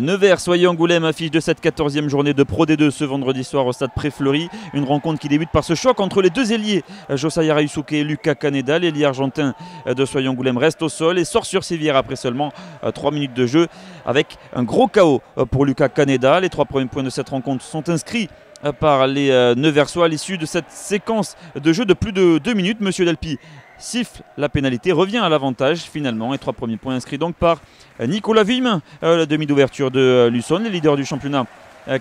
Nevers, Soyons-Angoulême affiche de cette 14e journée de Pro D2 ce vendredi soir au stade Pré-Fleury. Une rencontre qui débute par ce choc entre les deux ailiers, Josiah Rayusuke et Lucas Caneda. L'ailier argentin de Soyons-Angoulême reste au sol et sort sur civière après seulement 3 minutes de jeu avec un gros KO pour Lucas Caneda. Les 3 premiers points de cette rencontre sont inscrits par les Neversois à l'issue de cette séquence de jeu de plus de 2 minutes. Monsieur Delpy siffle la pénalité, revient à l'avantage finalement, et 3 premiers points inscrits donc par Nicolas Villemin, la demi d'ouverture de Luçon, les leaders du championnat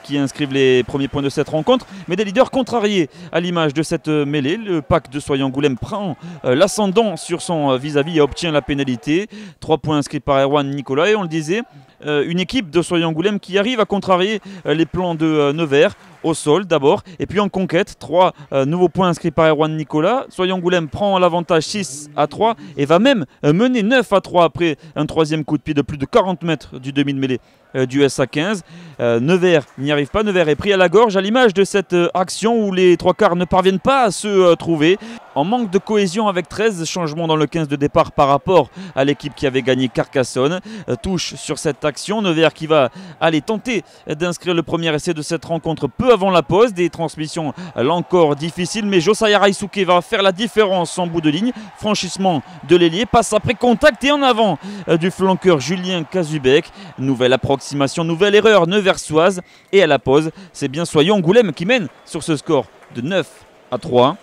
qui inscrivent les premiers points de cette rencontre, mais des leaders contrariés à l'image de cette mêlée. Le pack de Soyons-Angoulême prend l'ascendant sur son vis-à-vis et obtient la pénalité. 3 points inscrits par Erwan Nicolas, et on le disait, une équipe de Soyons-Angoulême qui arrive à contrarier les plans de Nevers au sol d'abord, et puis en conquête. 3 nouveaux points inscrits par Erwan Nicolas. Soyons-Angoulême prend l'avantage 6-3 et va même mener 9-3 après un 3e coup de pied de plus de 40 mètres du demi de mêlée du SA15. Nevers n'y arrive pas, Nevers est pris à la gorge à l'image de cette action où les 3 quarts ne parviennent pas à se trouver. En manque de cohésion avec 13 changements dans le 15 de départ par rapport à l'équipe qui avait gagné Carcassonne. Touche sur cette action, Nevers qui va aller tenter d'inscrire le premier essai de cette rencontre peu avant la pause. Des transmissions là encore difficiles, mais Josiah Rayusuke va faire la différence en bout de ligne. Franchissement de l'ailier, passe après contact et en avant du flanqueur Julien Kazubek. Nouvelle approximation, nouvelle erreur neversoise, et à la pause, c'est bien Soyons-Angoulême qui mène sur ce score de 9-3.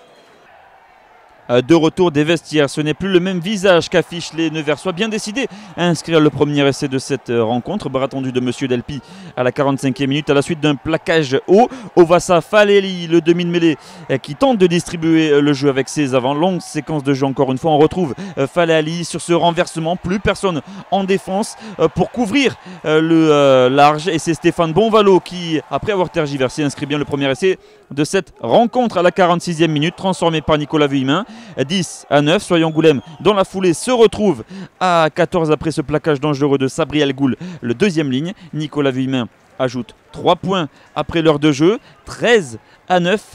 De retour des vestiaires, ce n'est plus le même visage qu'affichent les Neversois, bien décidés à inscrire le premier essai de cette rencontre. Bras tendu de Monsieur Delpy à la 45e minute à la suite d'un plaquage haut. Ovassa Faleli, le demi de mêlée, qui tente de distribuer le jeu avec ses avants. Longue séquence de jeu encore une fois, on retrouve Faleli sur ce renversement, plus personne en défense pour couvrir le large, et c'est Stéphane Bonvalo qui, après avoir tergiversé, inscrit bien le premier essai de cette rencontre à la 46e minute, transformé par Nicolas Villemin. 10-9, Soyons-Angoulême dans la foulée se retrouve à 14 après ce plaquage dangereux de Sabri El Goul, le 2e ligne. Nicolas Villemin ajoute 3 points après l'heure de jeu, 13-9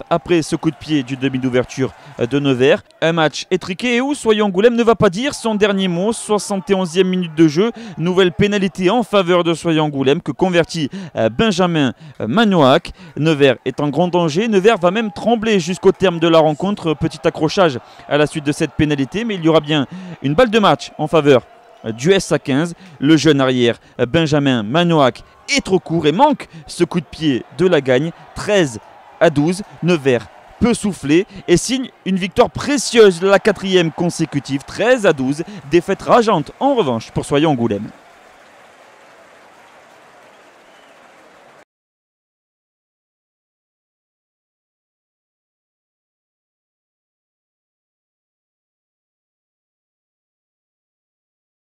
après ce coup de pied du demi d'ouverture de Nevers. Un match étriqué et où Soyons-Angoulême ne va pas dire son dernier mot. 71e minute de jeu, nouvelle pénalité en faveur de Soyons-Angoulême que convertit Benjamin Magnoac. Nevers est en grand danger, Nevers va même trembler jusqu'au terme de la rencontre. Petit accrochage à la suite de cette pénalité, mais il y aura bien une balle de match en faveur du SA15. Le jeune arrière Benjamin Magnoac est trop court et manque ce coup de pied de la gagne. 13-12, Nevers peut souffler et signe une victoire précieuse, la 4e consécutive. 13-12, défaite rageante en revanche pour Soyons-Angoulême.